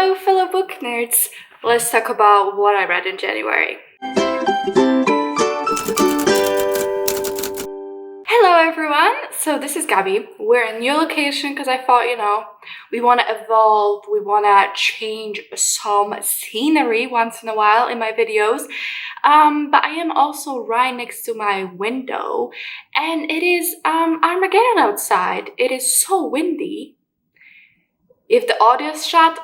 Hello fellow book nerds! Let's talk about what I read in January. Hello everyone! So this is Gabby. We're in a new location because I thought, we want to evolve, we want to change some scenery once in a while in my videos. But I am also right next to my window and it is Armageddon outside. It is so windy. If the audio is shut,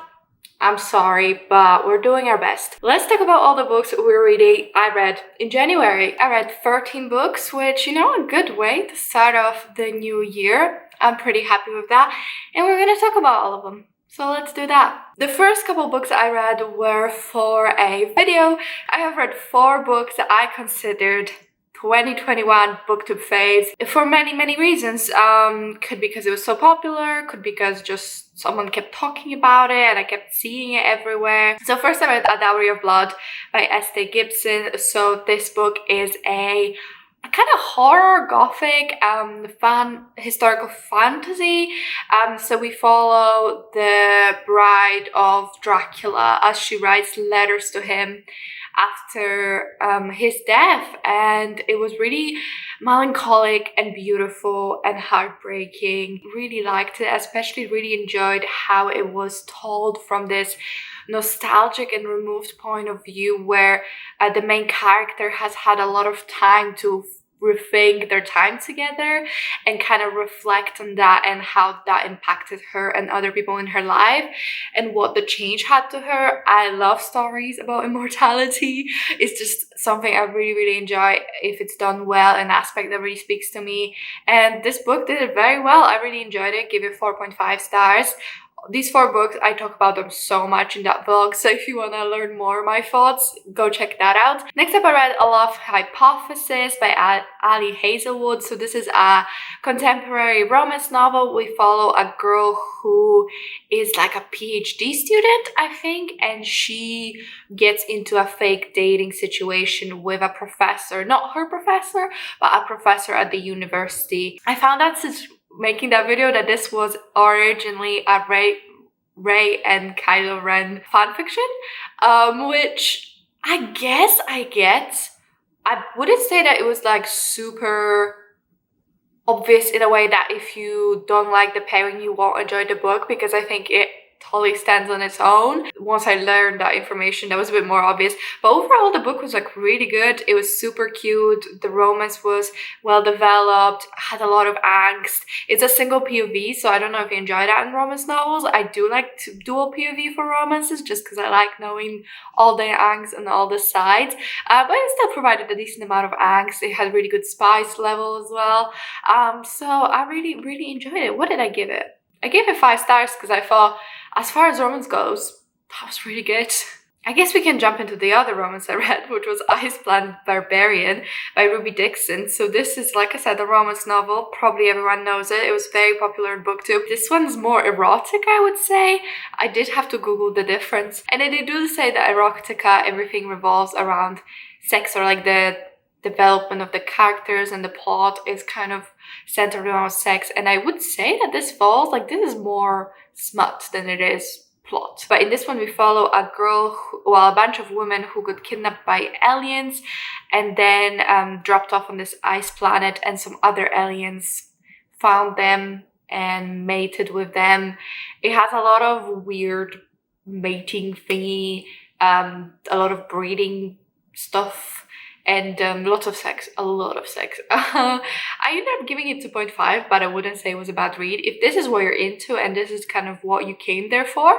I'm sorry, but we're doing our best. Let's talk about all the books I read in January. I read 13 books, which, a good way to start off the new year. I'm pretty happy with that. And we're going to talk about all of them. So let's do that. The first couple books I read were for a video. I have read 4 books that I considered 2021 booktube faves for many reasons. Could be because it was so popular, could be because just someone kept talking about it and I kept seeing it everywhere. So first I read A Dowry of Blood by S.T. Gibson. So this book is a kind of horror gothic historical fantasy. So we follow the bride of Dracula as she writes letters to him after his death, and it was really melancholic and beautiful and heartbreaking. Really liked it, especially really enjoyed how it was told from this nostalgic and removed point of view where the main character has had a lot of time to rethink their time together and kind of reflect on that and how that impacted her and other people in her life and what the change had to her. I love stories about immortality. It's just something I really enjoy if it's done well, an aspect that really speaks to me, and this book did it very well. I really enjoyed it. Give it 4.5 stars. These 4 books, I talk about them so much in that vlog, so if you want to learn more of my thoughts, go check that out. Next up, I read A Love Hypothesis by Ali Hazelwood. So this is a contemporary romance novel. We follow a girl who is like a PhD student, I think, and she gets into a fake dating situation with a professor, not her professor, but a professor at the university. I found out since making that video that this was originally a Rey and Kylo Ren fanfiction, which I guess I get. I wouldn't say that it was like super obvious in a way that if you don't like the pairing you won't enjoy the book, because I think it totally stands on its own. Once I learned that information, that was a bit more obvious. But overall, the book was like really good. It was super cute. The romance was well developed, had a lot of angst. It's a single POV, so I don't know if you enjoy that in romance novels. I do like dual POV for romances just because I like knowing all the angst and all the sides. But it still provided a decent amount of angst. It had really good spice level as well. So I really enjoyed it. What did I give it? I gave it 5 stars because I thought, as far as romance goes, that was really good. I guess we can jump into the other romance I read, which was Planet Barbarian by Ruby Dixon. So this is, like I said, a romance novel. Probably everyone knows it. It was very popular in booktube. This one's more erotic, I would say. I did have to Google the difference. And they do say that erotica, everything revolves around sex, or like the development of the characters and the plot is kind of centered around sex. And I would say that this is more smut than it is plot. But in this one, we follow a bunch of women who got kidnapped by aliens and then dropped off on this ice planet, and some other aliens found them and mated with them. It has a lot of weird mating thingy, a lot of breeding stuff, and lots of sex, a lot of sex. I ended up giving it 2.5, but I wouldn't say it was a bad read. If this is what you're into and this is kind of what you came there for,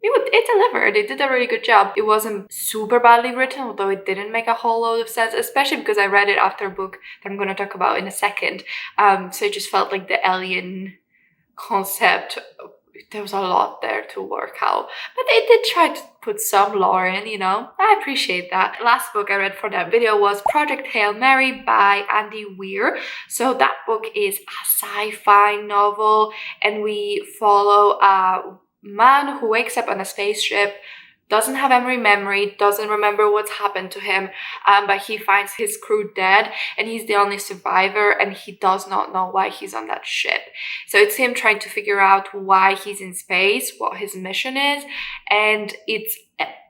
it delivered. It did a really good job. It wasn't super badly written, although it didn't make a whole lot of sense, especially because I read it after a book that I'm going to talk about in a second. So it just felt like the alien concept, there was a lot there to work out, but they did try to put some lore in, I appreciate that. Last book I read for that video was Project Hail Mary by Andy Weir. So that book is a sci-fi novel, and we follow a man who wakes up on a spaceship doesn't have every memory, doesn't remember what's happened to him, but he finds his crew dead and he's the only survivor, and he does not know why he's on that ship. So it's him trying to figure out why he's in space, what his mission is, and it's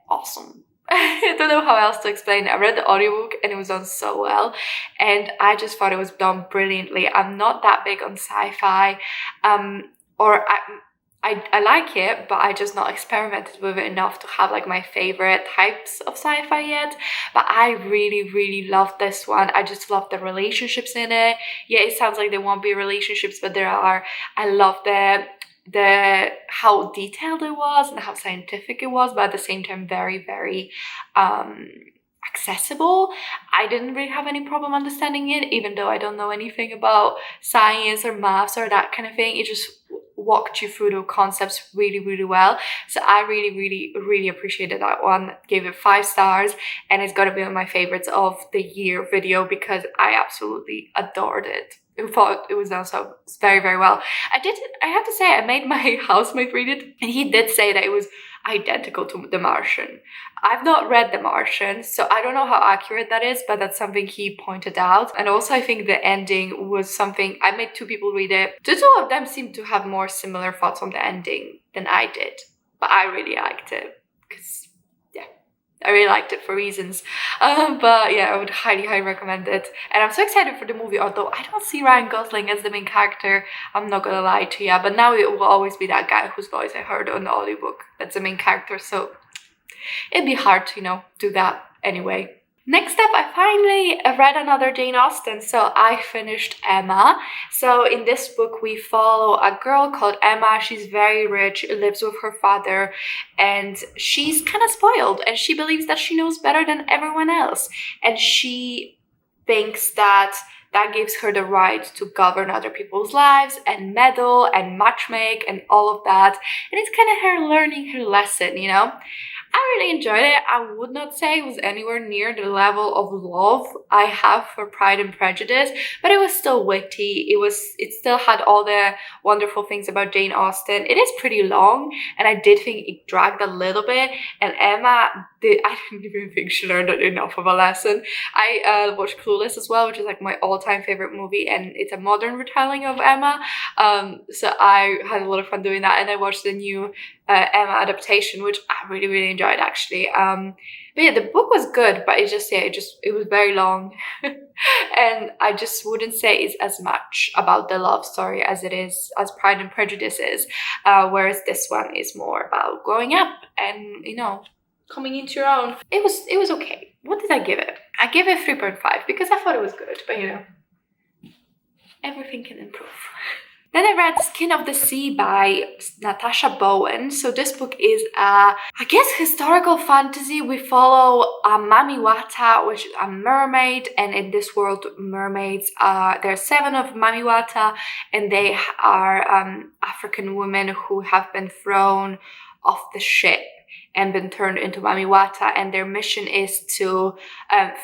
awesome. I don't know how else to explain it. I read the audiobook and it was done so well, and I just thought it was done brilliantly. I'm not that big on sci-fi, or I like it, but I just not experimented with it enough to have like my favorite types of sci-fi yet. But I really love this one. I just love the relationships in it. Yeah, it sounds like there won't be relationships, but there are. I love the how detailed it was and how scientific it was, but at the same time very accessible. I didn't really have any problem understanding it, even though I don't know anything about science or maths or that kind of thing. It just walked you through the concepts really well. So I really appreciated that one. Gave it 5 stars, and it's gonna be one of my favorites of the year video because I absolutely adored it. I thought it was done so very well. I have to say, I made my housemate read it, and he did say that it was identical to The Martian. I've not read The Martian, so I don't know how accurate that is, but that's something he pointed out. And also I think the ending was something, I made 2 people read it. The 2 of them seemed to have more similar thoughts on the ending than I did, but I really liked it because I really liked it for reasons. But yeah, I would highly recommend it. And I'm so excited for the movie, although I don't see Ryan Gosling as the main character. I'm not gonna lie to you, but now it will always be that guy whose voice I heard on the audiobook that's the main character, so it'd be hard to, do that anyway. Next up, I finally read another Jane Austen, so I finished Emma. So in this book, we follow a girl called Emma. She's very rich, lives with her father, and she's kind of spoiled, and she believes that she knows better than everyone else. And she thinks that gives her the right to govern other people's lives and meddle and matchmake and all of that. And it's kind of her learning her lesson, I really enjoyed it. I would not say it was anywhere near the level of love I have for Pride and Prejudice, but it was still witty. It still had all the wonderful things about Jane Austen. It is pretty long, and I did think it dragged a little bit. And Emma I didn't even think she learned enough of a lesson. I watched Clueless as well, which is like my all-time favorite movie, and it's a modern retelling of Emma. So I had a lot of fun doing that, and I watched the new Emma adaptation, which I really enjoyed actually. But yeah, the book was good, but it was very long. And I just wouldn't say it's as much about the love story as Pride and Prejudice is, whereas this one is more about growing up and coming into your own. It was okay. What did I give it? I gave it 3.5 because I thought it was good, but everything can improve. Then I read Skin of the Sea by Natasha Bowen. So this book is historical fantasy. We follow Mami Wata, which is a mermaid, and in this world, mermaids there are 7 of Mami Wata, and they are African women who have been thrown off the ship and been turned into Mami Wata, and their mission is to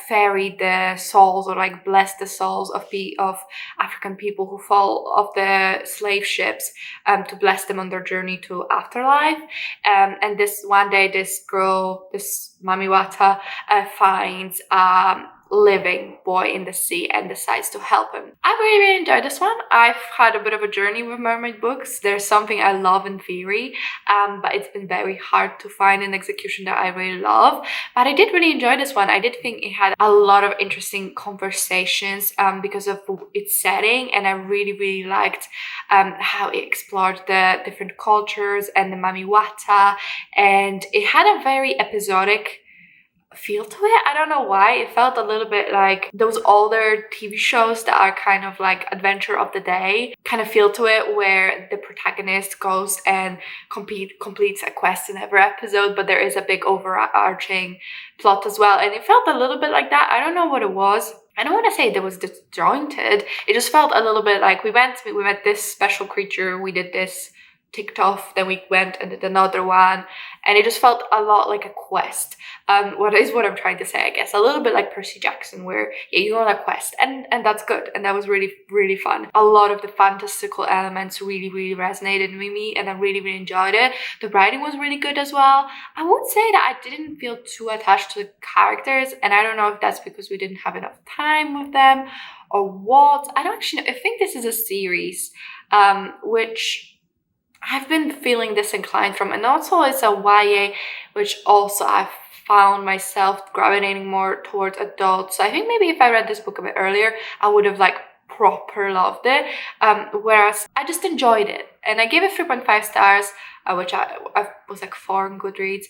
ferry the souls, or like bless the souls of African people who fall off the slave ships, to bless them on their journey to afterlife. And this one day, this girl, this Mami Wata, finds living boy in the sea and decides to help him. I really enjoyed this one. I've had a bit of a journey with mermaid books. There's something I love in theory, but it's been very hard to find an execution that I really love. But I did really enjoy this one. I did think it had a lot of interesting conversations because of its setting, and I really liked how it explored the different cultures and the Mami Wata, and it had a very episodic feel to it. I don't know why. It felt a little bit like those older TV shows that are kind of like adventure of the day kind of feel to it, where the protagonist goes and completes a quest in every episode, but there is a big overarching plot as well. And it felt a little bit like that. I don't know what it was. I don't want to say that was disjointed. It just felt a little bit like we met this special creature, we did this ticked off, then we went and did another one, and it just felt a lot like a quest. What I'm trying to say, I guess, a little bit like Percy Jackson, where you're on a quest, and that's good, and that was really fun. A lot of the fantastical elements really resonated with me, and I really enjoyed it. The writing was really good as well. I would say that I didn't feel too attached to the characters, and I don't know if that's because we didn't have enough time with them or what. I don't actually know. I think this is a series, which I've been feeling disinclined from, and also it's a YA, which also I've found myself gravitating more towards adults. So I think maybe if I read this book a bit earlier, I would have like proper loved it. Whereas I just enjoyed it, and I gave it 3.5 stars, which I was like 4 on Goodreads,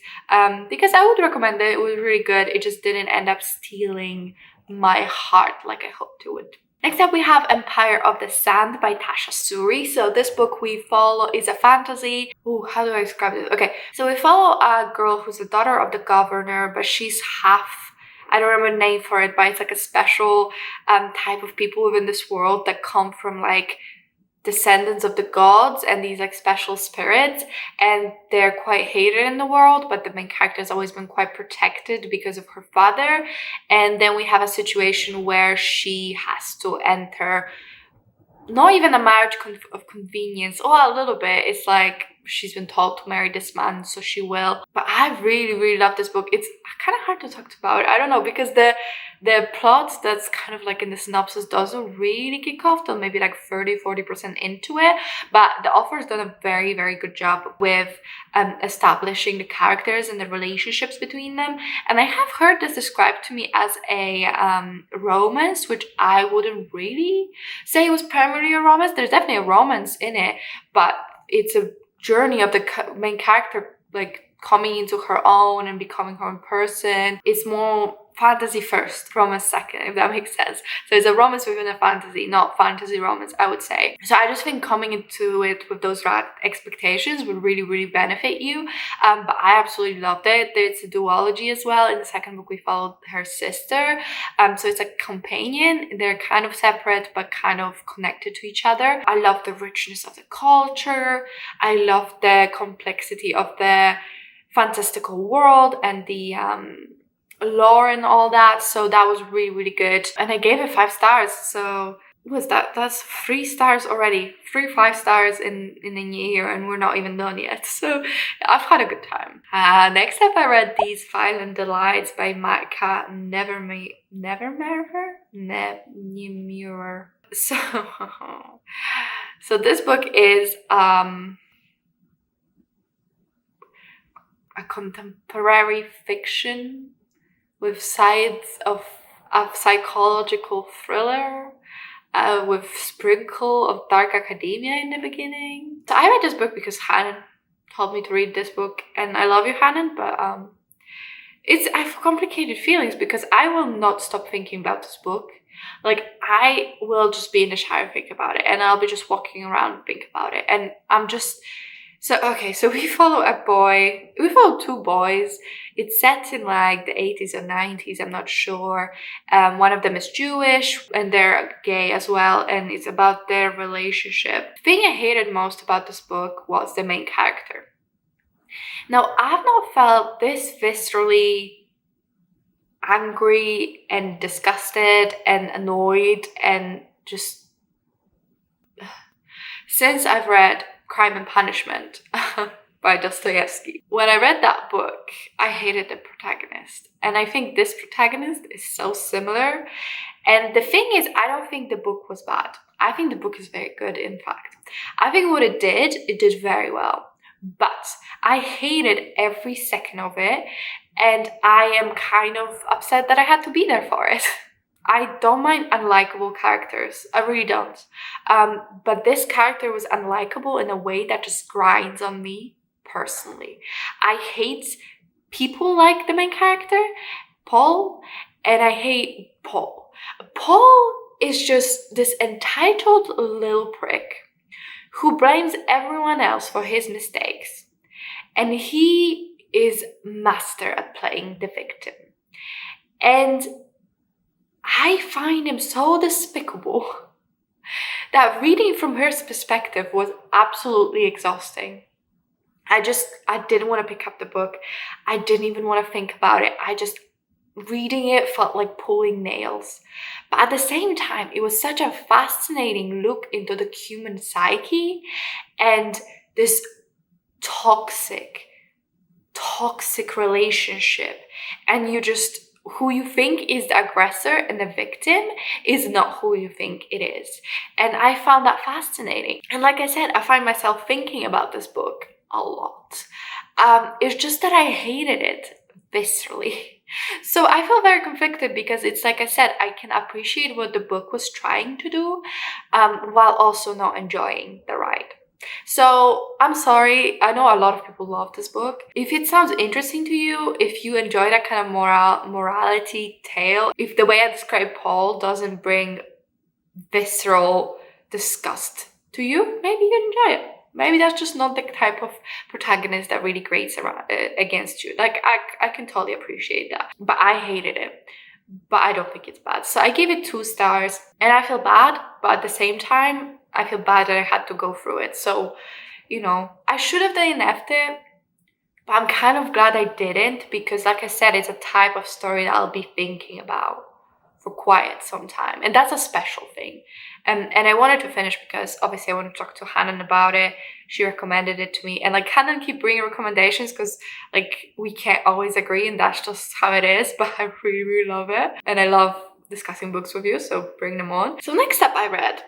because I would recommend it. It was really good. It just didn't end up stealing my heart like I hoped it would. Next up, we have Empire of the Sand by Tasha Suri. So this book we follow is a fantasy. Ooh, how do I describe this? Okay, so we follow a girl who's the daughter of the governor, but she's half, I don't remember the name for it, but it's like a special type of people within this world that come from like descendants of the gods and these like special spirits, and they're quite hated in the world, but the main character has always been quite protected because of her father. And then we have a situation where she has to enter not even a marriage of convenience, or a little bit. It's like she's been told to marry this man, so she will. But I really love this book. It's kind of hard to talk about. I don't know, because the plot that's kind of like in the synopsis doesn't really kick off till maybe like 30-40% into it, but the author's done a very good job with establishing the characters and the relationships between them. And I have heard this described to me as a romance, which I wouldn't really say it was primarily a romance. There's definitely a romance in it, but it's a journey of the main character like coming into her own and becoming her own person. It's more fantasy first, romance second, if that makes sense. So it's a romance within a fantasy, not fantasy romance, I would say. So I just think coming into it with those right expectations would really benefit you. But I absolutely loved it. There's a duology as well. In the second book, we followed her sister. So it's a companion. They're kind of separate, but kind of connected to each other. I love the richness of the culture. I love the complexity of the fantastical world and the lore and all that. So that was really good, and I gave it 5 stars. So what was that? That's 3 stars already. 3 5-stars in a year, and we're not even done yet. So I've had a good time. Next up, I read These Violent Delights by Micah Nevermere. So this book is a contemporary fiction with sides of a psychological thriller, with sprinkle of dark academia in the beginning. So I read this book because Hannon told me to read this book, and I love you, Hannon, but I have complicated feelings because I will not stop thinking about this book. Like, I will just be in the shower and think about it, and I'll be just walking around and think about it, and I'm just... So we follow 2 boys. It's set in like the 80s or 90s, I'm not sure. One of them is Jewish, and they're gay as well, and it's about their relationship. The thing I hated most about this book was the main character. Now, I've not felt this viscerally angry and disgusted and annoyed and just... since I've read Crime and Punishment by Dostoevsky. When I read that book, I hated the protagonist. And I think this protagonist is so similar. And the thing is, I don't think the book was bad. I think the book is very good, in fact. I think what it did very well. But I hated every second of it. And I am kind of upset that I had to be there for it. I don't mind unlikable characters. I really don't. But this character was unlikable in a way that just grinds on me personally. I hate people like the main character, Paul, and I hate Paul. Paul is just this entitled little prick who blames everyone else for his mistakes. And he is master at playing the victim. And I find him so despicable that reading from her perspective was absolutely exhausting. I didn't want to pick up the book. I didn't even want to think about it. Reading it felt like pulling nails. But at the same time, it was such a fascinating look into the human psyche and this toxic relationship. And who you think is the aggressor and the victim is not who you think it is. And I found that fascinating. And like I said, I find myself thinking about this book a lot. It's just that I hated it viscerally. So I feel very conflicted because it's like I said, I can appreciate what the book was trying to do, while also not enjoying the ride. So I'm sorry, I know a lot of people love this book. If it sounds interesting to you, if you enjoy that kind of morality tale, if the way I describe Paul doesn't bring visceral disgust to you, maybe you enjoy it. Maybe that's just not the type of protagonist that really grates against you. Like, I can totally appreciate that. But I hated it. But I don't think it's bad. So I gave it 2 stars. And I feel bad, but at the same time, I feel bad that I had to go through it. So, I should have DNF'd it. But I'm kind of glad I didn't. Because like I said, it's a type of story that I'll be thinking about for quite some time, and that's a special thing. And I wanted to finish because obviously I want to talk to Hannon about it. She recommended it to me, and like Hannon keep bringing recommendations because like we can't always agree, and that's just how it is. But I really love it, and I love discussing books with you, so bring them on. So next up, I read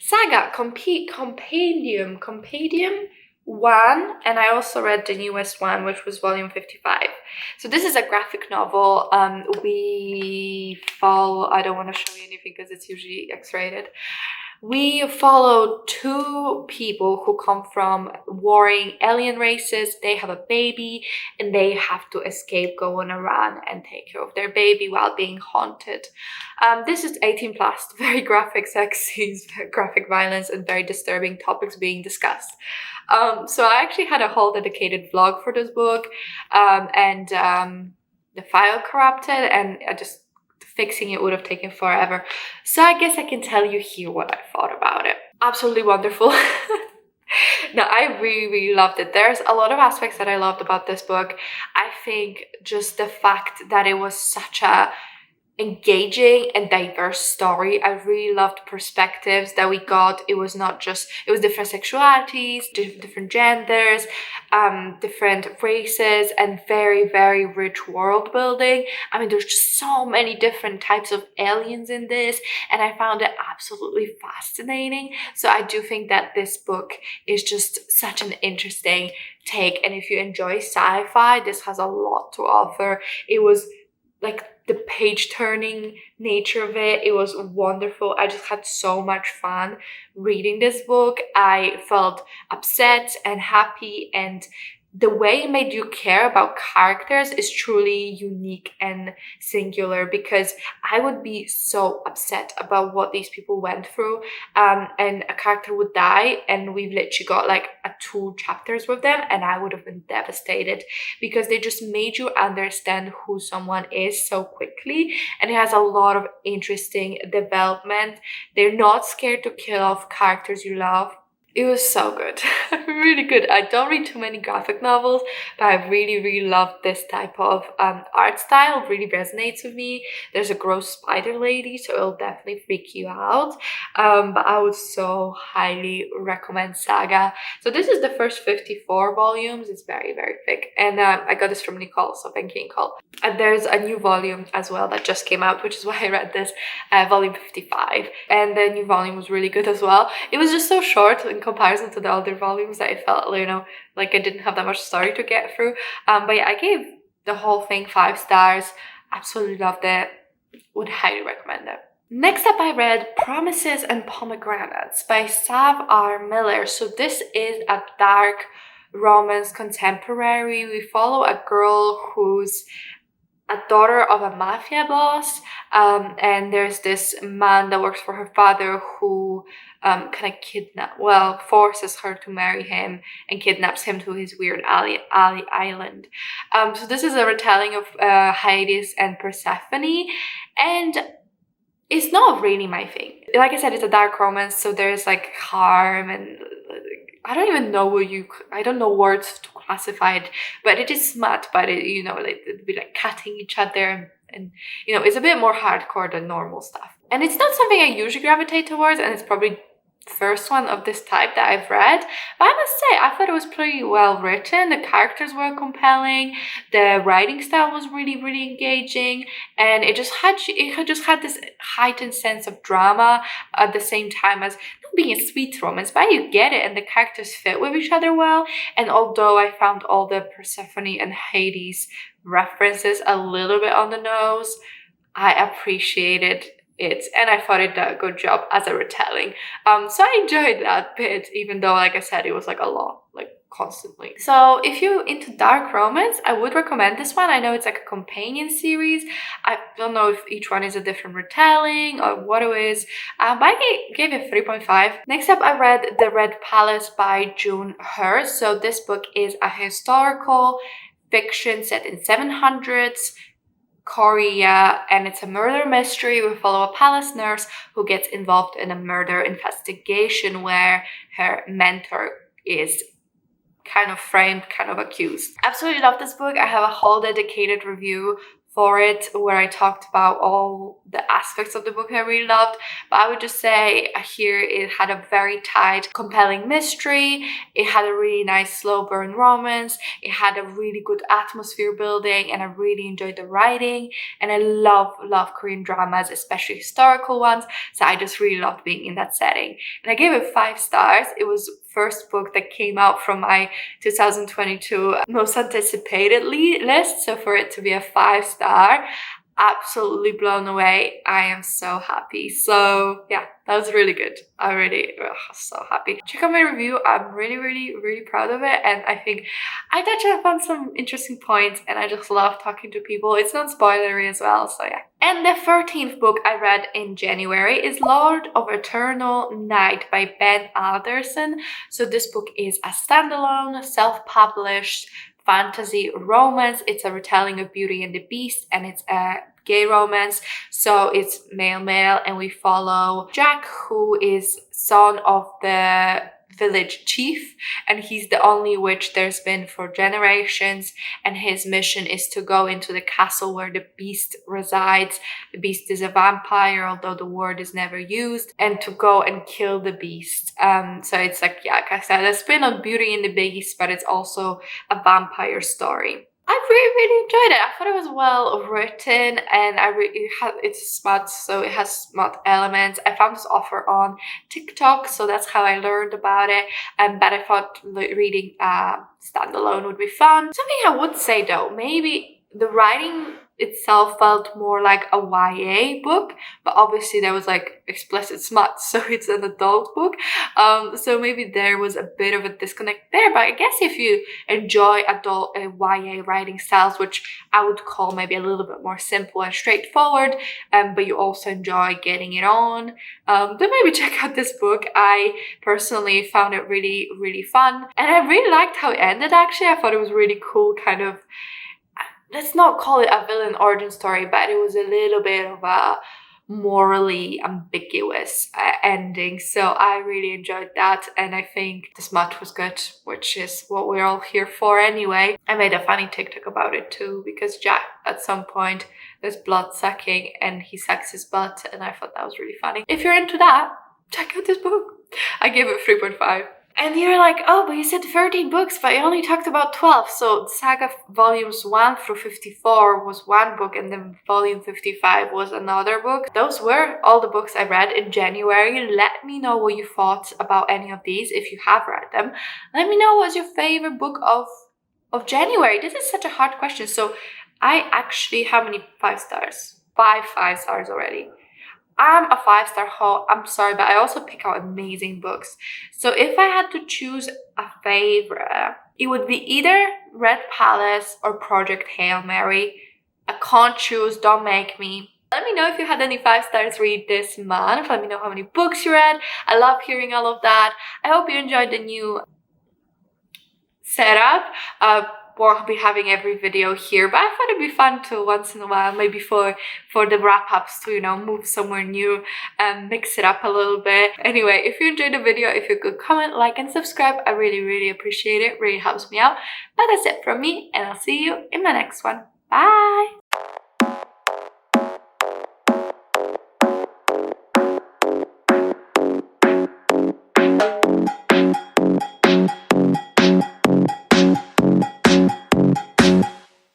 Saga Compendium 1, and I also read the newest one, which was volume 55. So this is a graphic novel. We follow, I don't want to show you anything because it's usually X-rated. We follow 2 people who come from warring alien races. They have a baby and they have to escape, go on a run and take care of their baby while being haunted. This is 18 plus, very graphic sex scenes, graphic violence, and very disturbing topics being discussed. So I actually had a whole dedicated vlog for this book, and the file corrupted, and fixing it would have taken forever. So I guess I can tell you here what I thought about it. Absolutely wonderful. No, I really loved it. There's a lot of aspects that I loved about this book. I think just the fact that it was such a engaging and diverse story. I really loved perspectives that we got. It was different sexualities, different genders, different races, and very rich world building. I mean, there's just so many different types of aliens in this, and I found it absolutely fascinating. So I do think that this book is just such an interesting take, and if you enjoy sci-fi, this has a lot to offer. It was like the page-turning nature of it. It was wonderful. I just had so much fun reading this book. I felt upset and happy, and the way it made you care about characters is truly unique and singular, because I would be so upset about what these people went through, and a character would die, and we've literally got like 2 chapters with them, and I would have been devastated because they just made you understand who someone is so quickly, and it has a lot of interesting development. They're not scared to kill off characters you love. It was so good. Really good. I don't read too many graphic novels, but I really loved this type of art style. It really resonates with me. There's a gross spider lady, so it'll definitely freak you out. But I would so highly recommend Saga. So this is the first 54 volumes. It's very thick. And I got this from Nicole, so thank you, Nicole. And there's a new volume as well that just came out, which is why I read this, volume 55. And the new volume was really good as well. It was just so short in comparison to the older volumes that I felt, like I didn't have that much story to get through. But yeah, I gave the whole thing 5 stars. Absolutely loved it. Would highly recommend it. Next up, I read Promises and Pommagranates by Sav R. Miller. So this is a dark romance contemporary. We follow a girl who's a daughter of a mafia boss, and there's this man that works for her father who kind of forces her to marry him and kidnaps him to his weird alley island. So this is a retelling of Hades and Persephone, and it's not really my thing. Like I said, it's a dark romance, so there's like harm and I don't even know I don't know words to classify it, but it is smut, but it, you know, like it'd be like cutting each other and you know, it's a bit more hardcore than normal stuff. And it's not something I usually gravitate towards, and it's probably first one of this type that I've read, but I must say I thought it was pretty well written. The characters were compelling, the writing style was really engaging, and it just had this heightened sense of drama at the same time as not being a sweet romance, but you get it, and the characters fit with each other well. And although I found all the Persephone and Hades references a little bit on the nose, I appreciated it, and I thought it did a good job as a retelling. So I enjoyed that bit, even though, like I said, it was like a lot, like constantly. So if you're into dark romance, I would recommend this one. I know it's like a companion series. I don't know if each one is a different retelling or what it is, but I gave it 3.5. Next up, I read The Red Palace by June Hurst. So this book is a historical fiction set in 700s Korea, and it's a murder mystery. We follow a palace nurse who gets involved in a murder investigation where her mentor is kind of framed, kind of accused. Absolutely love this book. I have a whole dedicated review for it where I talked about all the aspects of the book I really loved, but I would just say here it had a very tight, compelling mystery. It had a really nice slow burn romance. It had a really good atmosphere building, and I really enjoyed the writing. And I love Korean dramas, especially historical ones, so I just really loved being in that setting. And I gave it 5 stars. It was first book that came out from my 2022 most anticipated list, so for it to be a 5-star, absolutely blown away. I am so happy. So yeah, that was really good. I really so happy. Check out my review. I'm really proud of it, and I think I touched upon some interesting points, and I just love talking to people. It's not spoilery as well, so yeah. And the 13th book I read in January is Lord of Eternal Night by Ben Alderson. So this book is a standalone, self-published fantasy romance. It's a retelling of Beauty and the Beast, and it's a gay romance, so it's male, and we follow Jack, who is son of the village chief, and he's the only witch there's been for generations, and his mission is to go into the castle where the beast resides. The beast is a vampire, although the word is never used, and to go and kill the beast. So it's like, yeah, like I said, a spin on Beauty and the Beast, but it's also a vampire story. I really enjoyed it. I thought it was well written, and it's smut, so it has smut elements. I found this author on TikTok, so that's how I learned about it. But I thought reading standalone would be fun. Something I would say though, maybe the writing itself felt more like a YA book, but obviously there was like explicit smut, so it's an adult book. So maybe there was a bit of a disconnect there, but I guess if you enjoy adult YA writing styles, which I would call maybe a little bit more simple and straightforward, but you also enjoy getting it on, then maybe check out this book. I personally found it really fun, and I really liked how it ended. Actually, I thought it was really cool, kind of, let's not call it a villain origin story, but it was a little bit of a morally ambiguous ending. So I really enjoyed that, and I think the smut was good, which is what we're all here for anyway. I made a funny TikTok about it too, because Jack, at some point, there's blood sucking and he sucks his butt, and I thought that was really funny. If you're into that, check out this book. I gave it 3.5. And you're like, oh, but you said 13 books, but you only talked about 12. So Saga volumes 1 through 54 was one book, and then volume 55 was another book. Those were all the books I read in January. Let me know what you thought about any of these, if you have read them. Let me know what's your favorite book of January. This is such a hard question. So I actually, how many 5 stars? 5 stars already. I'm a 5-star haul. I'm sorry, but I also pick out amazing books. So if I had to choose a favorite, it would be either Red Palace or Project Hail Mary. I can't choose, don't make me. Let me know if you had any 5 stars read this month. Let me know how many books you read. I love hearing all of that. I hope you enjoyed the new setup. won't be having every video here, but I thought it'd be fun to once in a while, maybe for the wrap-ups, to, you know, move somewhere new and mix it up a little bit. Anyway, if you enjoyed the video, if you could comment, like, and subscribe, I really appreciate it. Really helps me out. But that's it from me, and I'll see you in my next one. Bye!